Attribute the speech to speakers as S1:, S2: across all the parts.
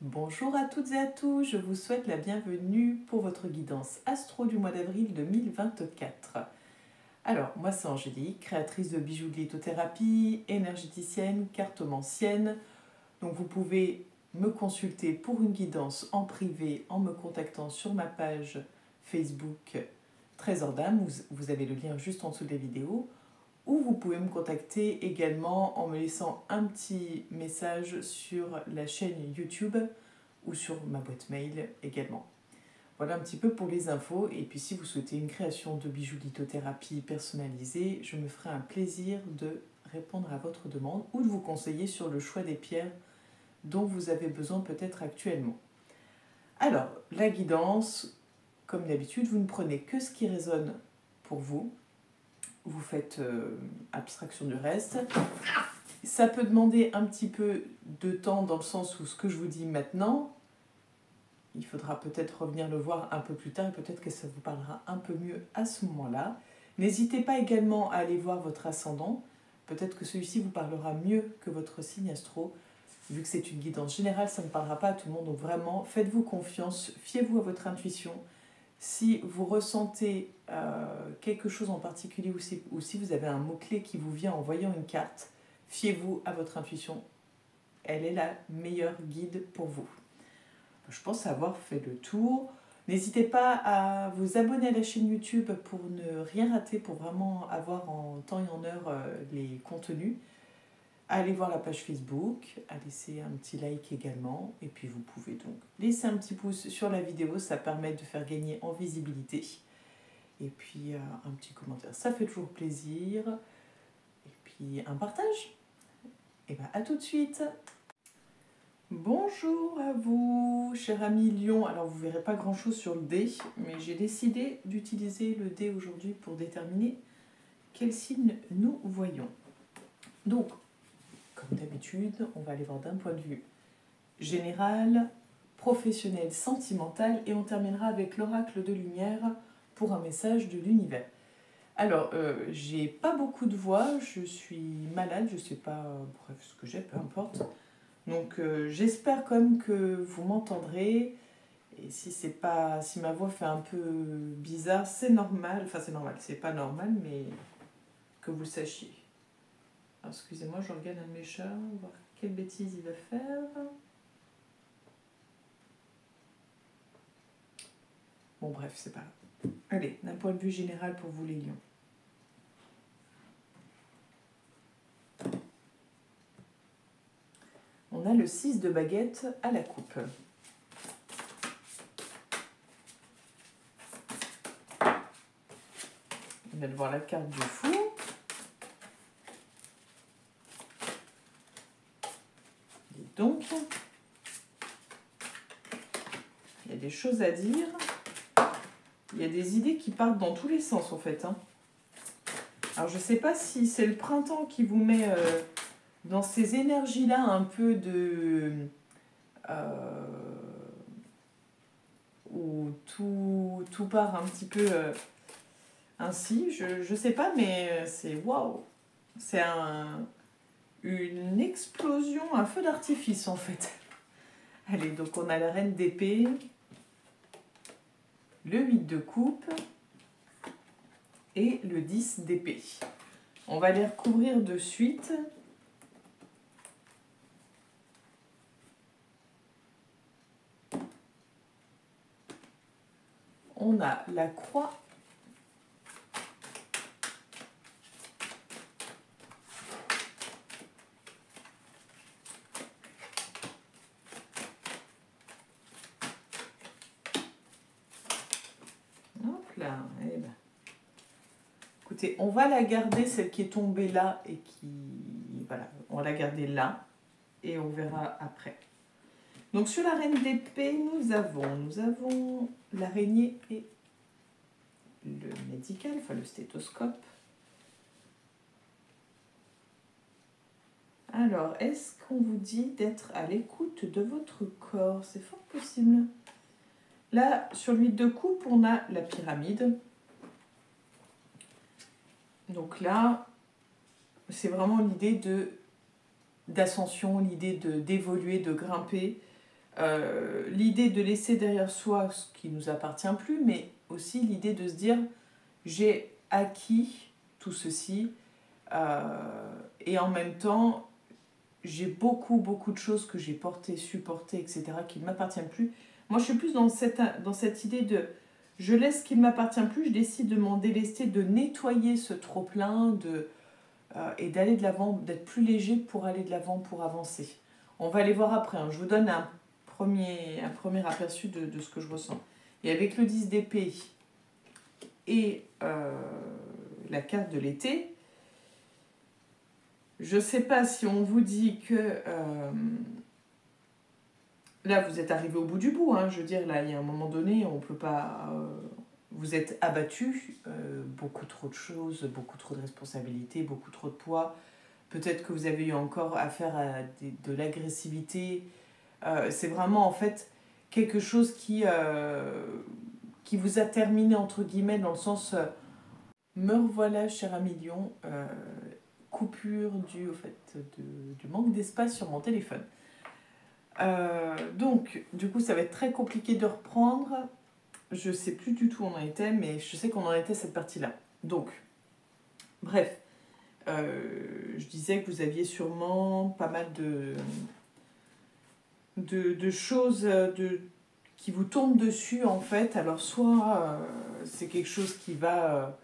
S1: Bonjour à toutes et à tous, je vous souhaite la bienvenue pour votre guidance astro du mois d'avril 2024. Alors, moi c'est Angélique, créatrice de bijoux de lithothérapie, énergéticienne, cartomancienne. Donc vous pouvez me consulter pour une guidance en privé en me contactant sur ma page Facebook Trésor d'âme, vous avez le lien juste en dessous de la vidéo. Ou vous pouvez me contacter également en me laissant un petit message sur la chaîne YouTube ou sur ma boîte mail également. Voilà un petit peu pour les infos. Et puis si vous souhaitez une création de bijoux lithothérapie personnalisée, je me ferai un plaisir de répondre à votre demande ou de vous conseiller sur le choix des pierres dont vous avez besoin peut-être actuellement. Alors, la guidance, comme d'habitude, vous ne prenez que ce qui résonne pour vous. Vous faites abstraction du reste. Ça peut demander un petit peu de temps dans le sens où ce que je vous dis maintenant, il faudra peut-être revenir le voir un peu plus tard et peut-être que ça vous parlera un peu mieux à ce moment-là. N'hésitez pas également à aller voir votre ascendant. Peut-être que celui-ci vous parlera mieux que votre signe astro. Vu que c'est une guidance générale, ça ne parlera pas à tout le monde. Donc vraiment, faites-vous confiance, fiez-vous à votre intuition. Si vous ressentez quelque chose en particulier ou si vous avez un mot-clé qui vous vient en voyant une carte, fiez-vous à votre intuition. Elle est la meilleure guide pour vous. Je pense avoir fait le tour. N'hésitez pas à vous abonner à la chaîne YouTube pour ne rien rater, pour vraiment avoir en temps et en heure les contenus. Allez voir la page Facebook, à laisser un petit like également. Et puis vous pouvez donc laisser un petit pouce sur la vidéo, ça permet de faire gagner en visibilité. Et puis un petit commentaire, ça fait toujours plaisir. Et puis un partage. Et bien à tout de suite. Bonjour à vous, cher ami Lion. Alors vous verrez pas grand chose sur le dé, mais j'ai décidé d'utiliser le dé aujourd'hui pour déterminer quel signe nous voyons. Donc, comme d'habitude, on va aller voir d'un point de vue général, professionnel, sentimental, et on terminera avec l'oracle de lumière pour un message de l'univers. Alors, j'ai pas beaucoup de voix, je suis malade, je sais pas, bref, ce que j'ai, peu importe. Donc, j'espère quand même que vous m'entendrez. Et si ma voix fait un peu bizarre, c'est normal. Enfin, c'est normal, c'est pas normal, mais que vous le sachiez. Alors, excusez-moi, je regarde un de mes chats, voir quelle bêtise il va faire. Bon, bref, c'est pas grave. Allez, d'un point de vue général pour vous les lions. On a le 6 de baguette à la coupe. On vient de voir la carte du fou. Dites donc, il y a des choses à dire. Il y a des idées qui partent dans tous les sens en fait. Alors je ne sais pas si c'est le printemps qui vous met dans ces énergies-là un peu de... où tout part un petit peu ainsi. Je ne sais pas, mais c'est waouh. C'est une explosion, un feu d'artifice en fait. Allez, donc on a la reine d'épée, le 8 de coupe et le 10 d'épée. On va les recouvrir de suite. On a la croix. Hop là, eh ben. Écoutez, on va la garder, celle qui est tombée là et qui... Voilà, on va la garder là et on verra après. Donc sur la reine d'épée, nous avons l'araignée et le médical, enfin le stéthoscope. Alors, est-ce qu'on vous dit d'être à l'écoute de votre corps? C'est fort possible. Là, sur l'huile de coupe, on a la pyramide. Donc là, c'est vraiment l'idée d'ascension, l'idée d'évoluer, de grimper. L'idée de laisser derrière soi ce qui ne nous appartient plus, mais aussi l'idée de se dire j'ai acquis tout ceci et en même temps j'ai beaucoup de choses que j'ai portées, supportées, etc. qui ne m'appartiennent plus. Moi je suis plus dans cette idée de je laisse ce qui ne m'appartient plus, je décide de m'en délester, de nettoyer ce trop-plein et d'aller de l'avant, d'être plus léger pour aller de l'avant, pour avancer. On va aller voir après, hein. Je vous donne un premier aperçu de ce que je ressens. Et avec le 10 d'épée et la carte de l'été, je ne sais pas si on vous dit que là vous êtes arrivé au bout du bout, hein. Je veux dire, là il y a un moment donné, on ne peut pas... vous êtes abattu, beaucoup trop de choses, beaucoup trop de responsabilités, beaucoup trop de poids. Peut-être que vous avez eu encore affaire à de l'agressivité. C'est vraiment en fait quelque chose qui vous a terminé entre guillemets dans le sens me revoilà cher ami lion, coupure due au fait du manque d'espace sur mon téléphone. Donc du coup ça va être très compliqué de reprendre. Je sais plus du tout où on en était, mais je sais qu'on en était à cette partie-là. Donc, bref, je disais que vous aviez sûrement pas mal de choses qui vous tombent dessus, en fait. Alors, soit c'est quelque chose qui va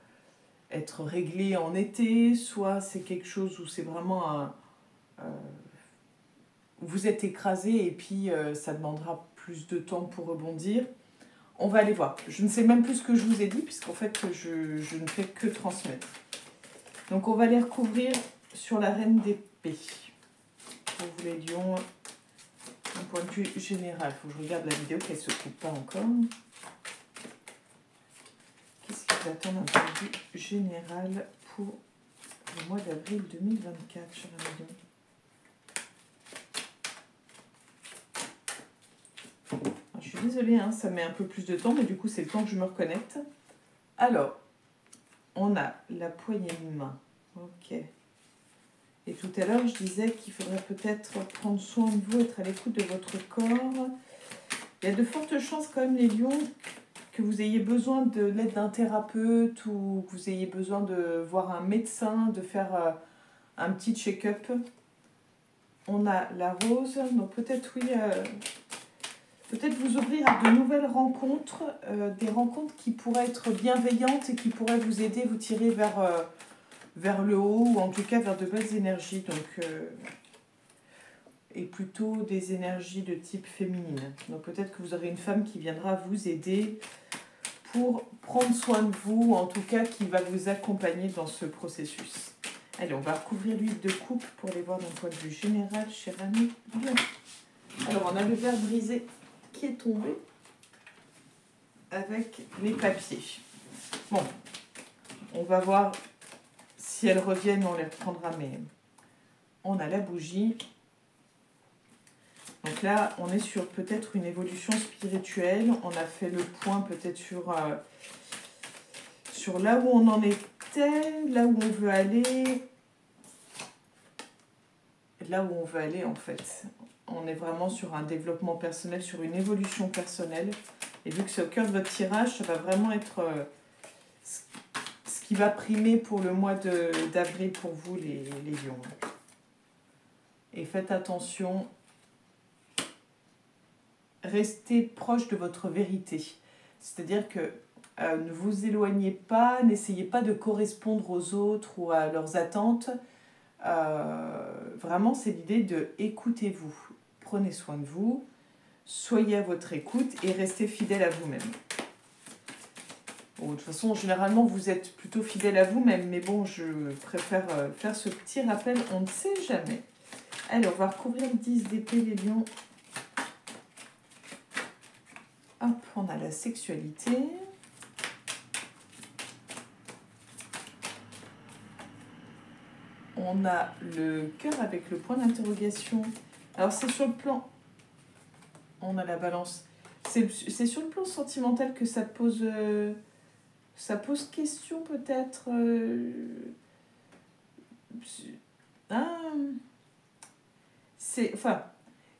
S1: être réglé en été, soit c'est quelque chose où c'est vraiment vous êtes écrasé et puis ça demandera plus de temps pour rebondir. On va aller voir. Je ne sais même plus ce que je vous ai dit, puisqu'en fait, je ne fais que transmettre. Donc, on va les recouvrir sur la reine d'épée. Pour vous les lions, d'un point de vue général. Il faut que je regarde la vidéo, qu'elle ne se coupe pas encore. Qu'est-ce qui vous attend d'un point de vue général pour le mois d'avril 2024, cher ami lion? Je suis désolée, hein, ça met un peu plus de temps, mais du coup, c'est le temps que je me reconnecte. Alors, on a la poignée de main. Ok. Et tout à l'heure, je disais qu'il faudrait peut-être prendre soin de vous, être à l'écoute de votre corps. Il y a de fortes chances quand même, les lions, que vous ayez besoin de l'aide d'un thérapeute ou que vous ayez besoin de voir un médecin, de faire un petit check-up. On a la rose, donc peut-être oui... peut-être vous ouvrir à de nouvelles rencontres, des rencontres qui pourraient être bienveillantes et qui pourraient vous aider, vous tirer vers le haut ou en tout cas vers de belles énergies. Donc, et plutôt des énergies de type féminine. Donc peut-être que vous aurez une femme qui viendra vous aider pour prendre soin de vous, ou en tout cas qui va vous accompagner dans ce processus. Allez, on va recouvrir l'huile de coupe pour les voir d'un point de vue général, cher ami. Alors, on a le verre brisé qui est tombé avec les papiers. Bon, on va voir si elles reviennent, on les reprendra, mais on a la bougie. Donc là, on est sur peut-être une évolution spirituelle. On a fait le point peut-être sur là où on en était, là où on veut aller. Là où on veut aller, en fait. On est vraiment sur un développement personnel, sur une évolution personnelle. Et vu que c'est au cœur de votre tirage, ça va vraiment être ce qui va primer pour le mois d'avril pour vous, les lions. Et faites attention. Restez proche de votre vérité. C'est-à-dire que ne vous éloignez pas, n'essayez pas de correspondre aux autres ou à leurs attentes. Vraiment, c'est l'idée de écoutez-vous. Prenez soin de vous, soyez à votre écoute et restez fidèle à vous-même. Bon, de toute façon, généralement, vous êtes plutôt fidèle à vous-même, mais bon, je préfère faire ce petit rappel, on ne sait jamais. Allez, on va recouvrir le 10 d'épée, les lions. Hop, on a la sexualité. On a le cœur avec le point d'interrogation. Alors, c'est sur le plan... On a la balance. C'est sur le plan sentimental que ça pose question, peut-être.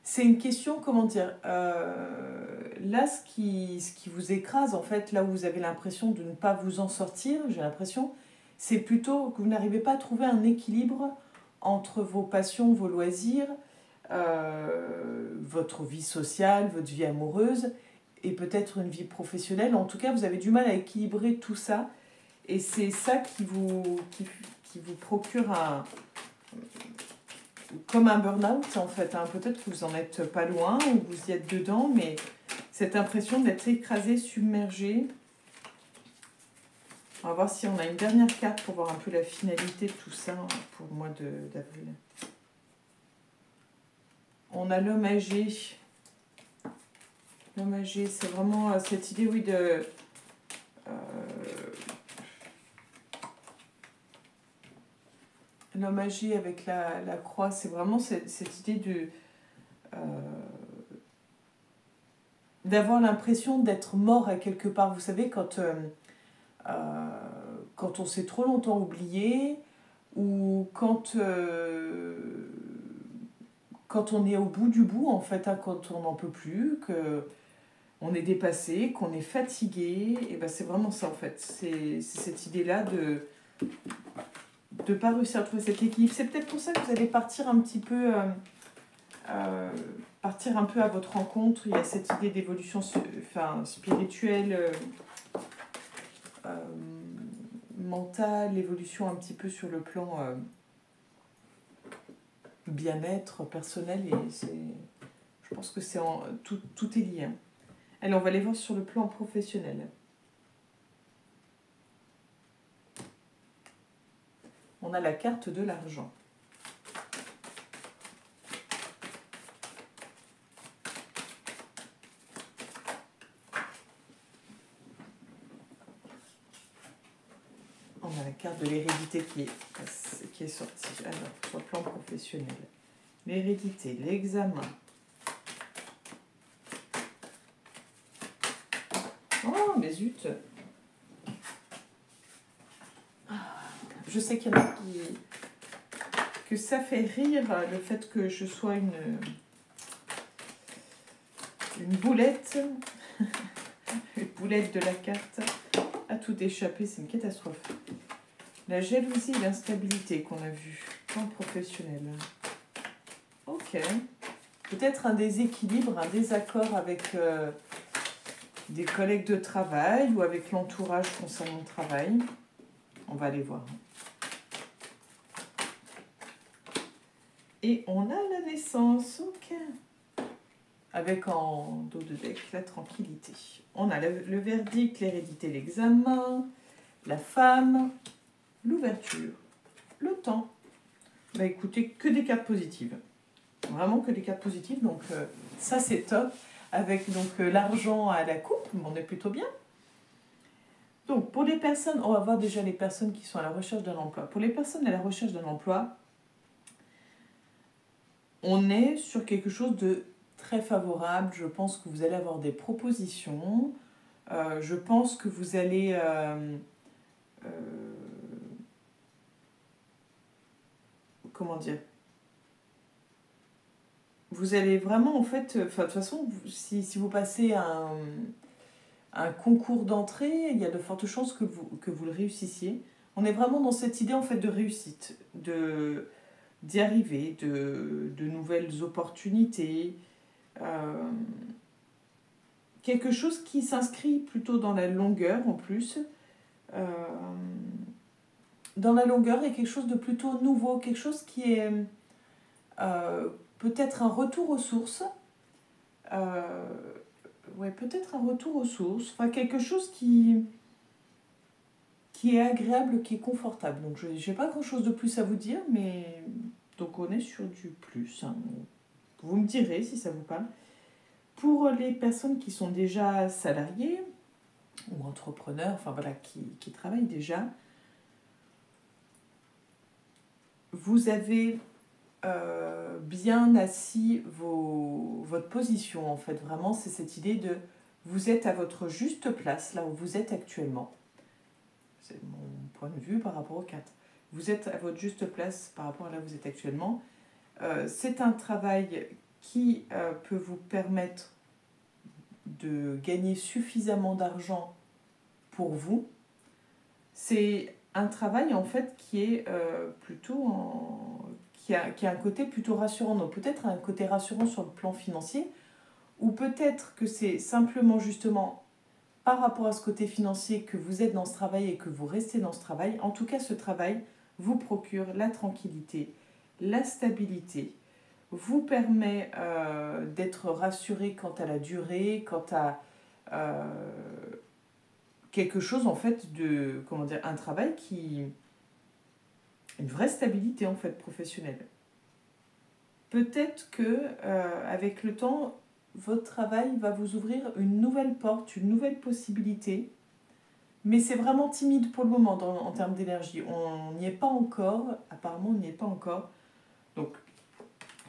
S1: C'est c'est une question, comment dire, là, ce qui vous écrase, en fait, là où vous avez l'impression de ne pas vous en sortir, j'ai l'impression, c'est plutôt que vous n'arrivez pas à trouver un équilibre entre vos passions, vos loisirs, votre vie sociale, votre vie amoureuse, et peut-être une vie professionnelle. En tout cas, vous avez du mal à équilibrer tout ça, et c'est ça qui vous procure comme un burn-out, en fait. Hein. Peut-être que vous en êtes pas loin, ou vous y êtes dedans, mais cette impression d'être écrasé, submergé. On va voir si on a une dernière carte pour voir un peu la finalité de tout ça pour le mois d'avril. On a l'homme âgé. L'homme âgé, c'est vraiment cette idée, oui, de... l'homme âgé avec la croix, c'est vraiment cette idée de... d'avoir l'impression d'être mort à quelque part. Vous savez, quand on s'est trop longtemps oublié, ou quand on est au bout du bout, en fait, hein, quand on n'en peut plus, qu'on est dépassé, qu'on est fatigué, et ben c'est vraiment ça, en fait. C'est cette idée-là de ne pas réussir à trouver cet équilibre. C'est peut-être pour ça que vous allez partir un petit peu... partir un peu à votre rencontre. Il y a cette idée d'évolution spirituelle, mentale, l'évolution un petit peu sur le plan bien-être personnel, et je pense que tout est lié. Hein. Allez, on va aller voir sur le plan professionnel. On a la carte de l'argent. On a la carte de l'hérédité qui est sortie. Alors, sur le plan professionnel. L'hérédité, l'examen. Oh, mais zut! Je sais qu'il y en a que ça fait rire, le fait que je sois une boulette. Une boulette de la carte. À tout échapper, c'est une catastrophe. La jalousie et l'instabilité qu'on a vu. Plan professionnel. Ok. Peut-être un déséquilibre, un désaccord avec des collègues de travail ou avec l'entourage concernant le travail. On va aller voir. Et on a la naissance, ok. Avec en dos de deck la tranquillité. On a le verdict, l'hérédité, l'examen, la femme, l'ouverture, le temps. Bah écoutez, que des cartes positives. Vraiment que des cartes positives, donc ça c'est top. Avec donc l'argent à la coupe, on est plutôt bien. Donc pour les personnes, on va voir déjà les personnes qui sont à la recherche d'un emploi. Pour les personnes à la recherche d'un emploi, on est sur quelque chose de très favorable. Je pense que vous allez avoir des propositions. Je pense que vous allez... comment dire? Vous allez vraiment, en fait... de toute façon, si vous passez un concours d'entrée, il y a de fortes chances que vous le réussissiez. On est vraiment dans cette idée, en fait, de réussite, d'y arriver, de nouvelles opportunités. Quelque chose qui s'inscrit plutôt dans la longueur en plus. Dans la longueur, il y a quelque chose de plutôt nouveau, quelque chose qui est peut-être un retour aux sources. Ouais, peut-être un retour aux sources. Enfin, quelque chose qui est agréable, qui est confortable. Donc, je n'ai pas grand-chose de plus à vous dire, mais donc on est sur du plus. Hein. Vous me direz si ça vous parle. Pour les personnes qui sont déjà salariées ou entrepreneurs, enfin voilà, qui travaillent déjà, vous avez bien assis votre position, en fait. Vraiment, c'est cette idée de vous êtes à votre juste place, là où vous êtes actuellement. C'est mon point de vue par rapport aux cartes. Vous êtes à votre juste place par rapport à là où vous êtes actuellement. C'est un travail qui peut vous permettre de gagner suffisamment d'argent pour vous. C'est un travail en fait qui est qui a un côté plutôt rassurant. Donc peut-être un côté rassurant sur le plan financier, ou peut-être que c'est simplement justement par rapport à ce côté financier que vous êtes dans ce travail et que vous restez dans ce travail. En tout cas, ce travail vous procure la tranquillité, la stabilité, vous permet d'être rassuré quant à la durée, quant à quelque chose en fait de, comment dire, un travail qui, une vraie stabilité en fait professionnelle. Peut-être que avec le temps, votre travail va vous ouvrir une nouvelle porte, une nouvelle possibilité, mais c'est vraiment timide pour le moment en termes d'énergie. On n'y est pas encore, apparemment on n'y est pas encore. Donc,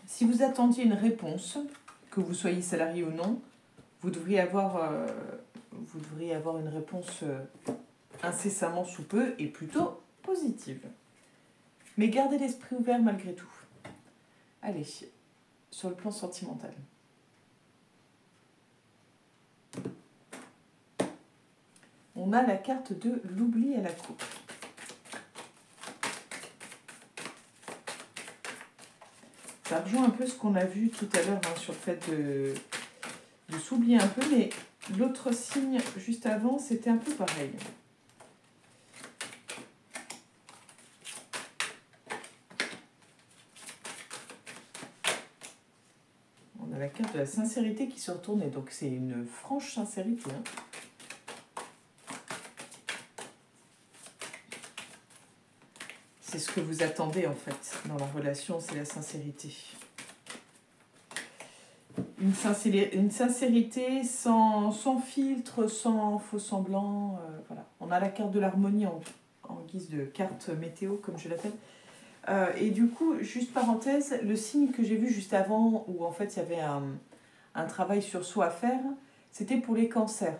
S1: si vous attendiez une réponse, que vous soyez salarié ou non, vous devriez avoir une réponse incessamment sous peu et plutôt positive. Mais gardez l'esprit ouvert malgré tout. Allez, sur le plan sentimental. On a la carte de l'oubli à la coupe. Ça rejoint un peu ce qu'on a vu tout à l'heure sur le fait de s'oublier un peu, mais l'autre signe juste avant, c'était un peu pareil. On a la carte de la sincérité qui se retourne, et donc c'est une franche sincérité. C'est ce que vous attendez en fait dans la relation, c'est la sincérité. Une sincérité sans filtre, sans faux semblant. Voilà. On a la carte de l'harmonie en guise de carte météo, comme je l'appelle. Et du coup, juste parenthèse, le signe que j'ai vu juste avant, où en fait il y avait un travail sur soi à faire, c'était pour les cancers.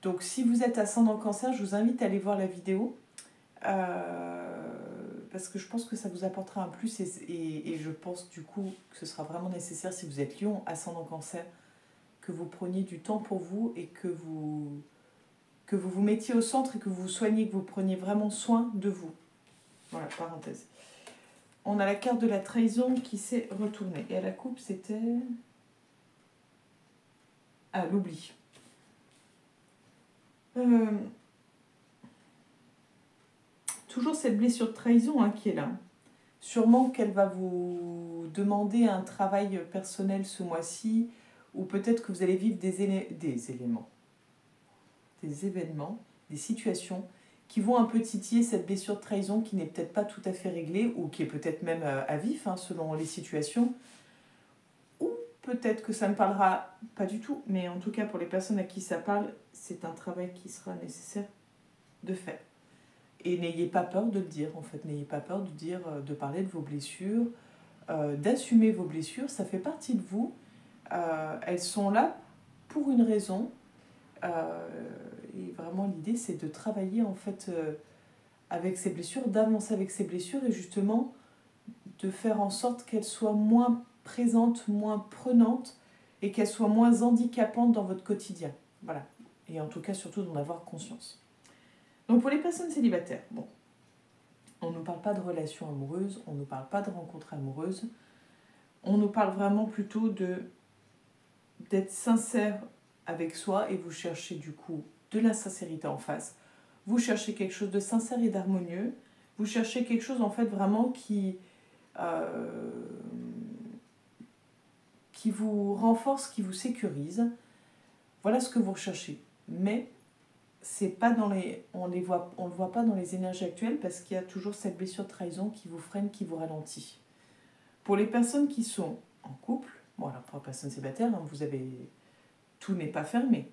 S1: Donc si vous êtes ascendant cancer, je vous invite à aller voir la vidéo. Parce que je pense que ça vous apportera un plus et je pense du coup que ce sera vraiment nécessaire si vous êtes lion, ascendant cancer, que vous preniez du temps pour vous et que vous vous mettiez au centre et que vous vous soigniez, que vous preniez vraiment soin de vous. Voilà, parenthèse. On a la carte de la trahison qui s'est retournée. Et à la coupe, c'était... Ah, l'oubli. Toujours cette blessure de trahison qui est là. Sûrement qu'elle va vous demander un travail personnel ce mois-ci, ou peut-être que vous allez vivre des événements, des situations qui vont un peu titiller cette blessure de trahison qui n'est peut-être pas tout à fait réglée, ou qui est peut-être même à vif, selon les situations. Ou peut-être que ça ne parlera pas du tout, mais en tout cas pour les personnes à qui ça parle, c'est un travail qui sera nécessaire de faire. Et n'ayez pas peur de le dire, en fait. N'ayez pas peur de dire, de parler de vos blessures, d'assumer vos blessures. Ça fait partie de vous. Elles sont là pour une raison. Et vraiment, l'idée, c'est de travailler, en fait, avec ces blessures, d'avancer avec ces blessures et justement de faire en sorte qu'elles soient moins présentes, moins prenantes et qu'elles soient moins handicapantes dans votre quotidien. Voilà. Et en tout cas, surtout d'en avoir conscience. Donc pour les personnes célibataires, bon, on ne nous parle pas de relations amoureuses, on ne nous parle pas de rencontres amoureuses, on nous parle vraiment plutôt d'être sincère avec soi et vous cherchez du coup de la sincérité en face. Vous cherchez quelque chose de sincère et d'harmonieux, vous cherchez quelque chose en fait vraiment qui vous renforce, qui vous sécurise. Voilà ce que vous recherchez. Mais c'est pas on le voit pas dans les énergies actuelles parce qu'il y a toujours cette blessure de trahison qui vous freine, qui vous ralentit. Pour les personnes qui sont en couple, bon alors pour les personnes célibataires, tout n'est pas fermé.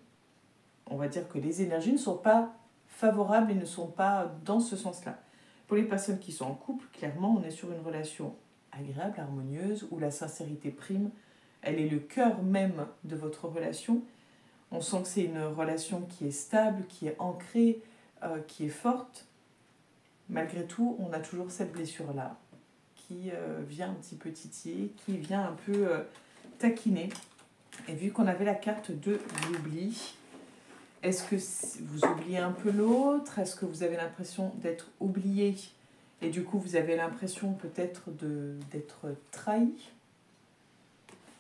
S1: On va dire que les énergies ne sont pas favorables et ne sont pas dans ce sens-là. Pour les personnes qui sont en couple, clairement, on est sur une relation agréable, harmonieuse, où la sincérité prime. Elle est le cœur même de votre relation. On sent que c'est une relation qui est stable, qui est ancrée, qui est forte. Malgré tout, on a toujours cette blessure-là qui vient un petit peu titiller, qui vient un peu taquiner. Et vu qu'on avait la carte de l'oubli, est-ce que vous oubliez un peu l'autre? Est-ce que vous avez l'impression d'être oublié? Et du coup, vous avez l'impression peut-être d'être trahi?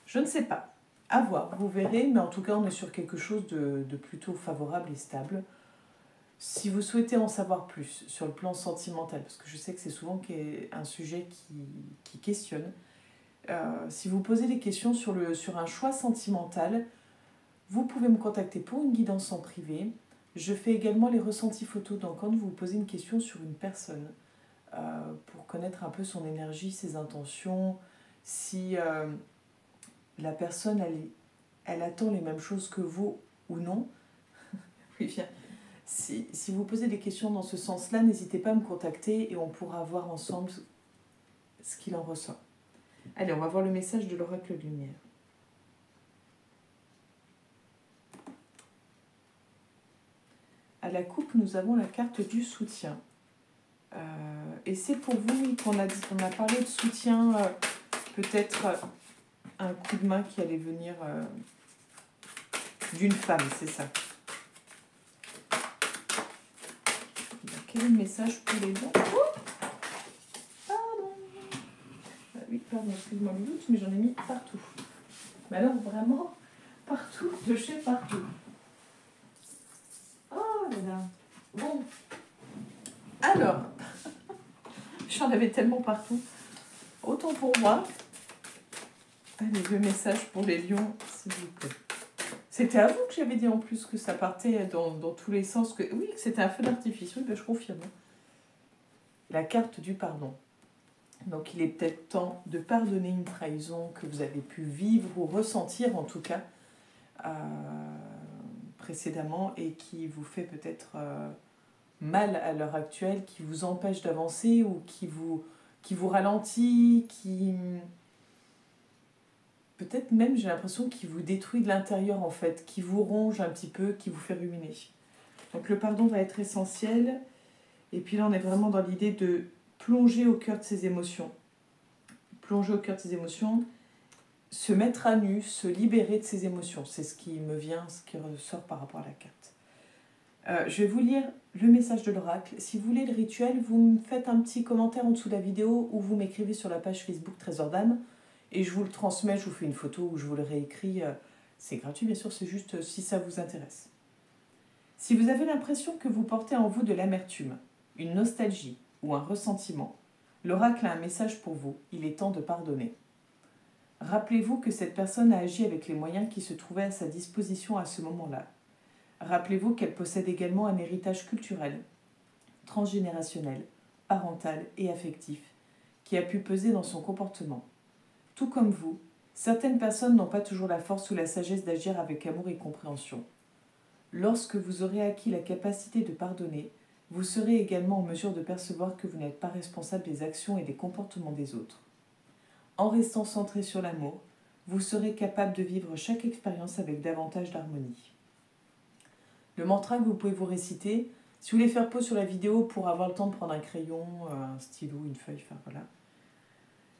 S1: Je ne sais pas. À voir, vous verrez. Mais en tout cas, on est sur quelque chose de plutôt favorable et stable. Si vous souhaitez en savoir plus sur le plan sentimental, parce que je sais que c'est souvent un sujet qui questionne, si vous posez des questions sur un choix sentimental, vous pouvez me contacter pour une guidance en privé. Je fais également les ressentis photos. Donc quand vous posez une question sur une personne, pour connaître un peu son énergie, ses intentions, si la personne elle attend les mêmes choses que vous ou non. Oui, bien. Si vous posez des questions dans ce sens-là, n'hésitez pas à me contacter et on pourra voir ensemble ce qu'il en ressort. Allez, on va voir le message de l'oracle lumière. À la coupe, nous avons la carte du soutien. Et c'est pour vous qu'on a parlé de soutien, peut-être un coup de main qui allait venir d'une femme, c'est ça. Quel est le message pour les gens? Oh, pardon. Oui, pardon, excuse-moi le doute, mais j'en ai mis partout. Mais alors, vraiment, partout, de chez partout. Oh là là. Bon. Alors, j'en avais tellement partout. Autant pour moi. Allez, le message pour les lions, s'il vous plaît. C'était à vous que j'avais dit en plus que ça partait dans tous les sens. Oui, que c'était un feu d'artifice. Oui, ben je confirme. La carte du pardon. Donc il est peut-être temps de pardonner une trahison que vous avez pu vivre ou ressentir en tout cas précédemment et qui vous fait peut-être mal à l'heure actuelle, qui vous empêche d'avancer ou qui vous ralentit, qui... Peut-être même, j'ai l'impression qu'il vous détruit de l'intérieur en fait, qui vous ronge un petit peu, qui vous fait ruminer. Donc le pardon va être essentiel. Et puis là, on est vraiment dans l'idée de plonger au cœur de ses émotions. Plonger au cœur de ses émotions, se mettre à nu, se libérer de ses émotions. C'est ce qui me vient, ce qui ressort par rapport à la carte. Je vais vous lire le message de l'oracle. Si vous voulez le rituel, vous me faites un petit commentaire en dessous de la vidéo ou vous m'écrivez sur la page Facebook Trésor d'âme. Et je vous le transmets, je vous fais une photo ou je vous le réécris. C'est gratuit, bien sûr, c'est juste si ça vous intéresse. Si vous avez l'impression que vous portez en vous de l'amertume, une nostalgie ou un ressentiment, l'oracle a un message pour vous. Il est temps de pardonner. Rappelez-vous que cette personne a agi avec les moyens qui se trouvaient à sa disposition à ce moment-là. Rappelez-vous qu'elle possède également un héritage culturel, transgénérationnel, parental et affectif, qui a pu peser dans son comportement. Tout comme vous, certaines personnes n'ont pas toujours la force ou la sagesse d'agir avec amour et compréhension. Lorsque vous aurez acquis la capacité de pardonner, vous serez également en mesure de percevoir que vous n'êtes pas responsable des actions et des comportements des autres. En restant centré sur l'amour, vous serez capable de vivre chaque expérience avec davantage d'harmonie. Le mantra que vous pouvez vous réciter, si vous voulez faire pause sur la vidéo pour avoir le temps de prendre un crayon, un stylo, une feuille, enfin voilà.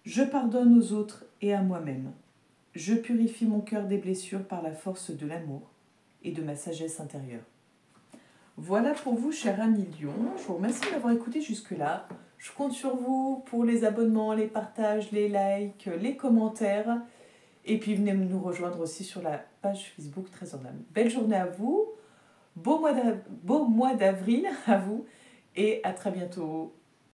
S1: Je pardonne aux autres et à moi-même. Je purifie mon cœur des blessures par la force de l'amour et de ma sagesse intérieure. Voilà pour vous, cher ami Lion. Je vous remercie d'avoir écouté jusque-là. Je compte sur vous pour les abonnements, les partages, les likes, les commentaires. Et puis venez nous rejoindre aussi sur la page Facebook Trésor d'âme. Belle journée à vous, beau mois d'avril à vous et à très bientôt.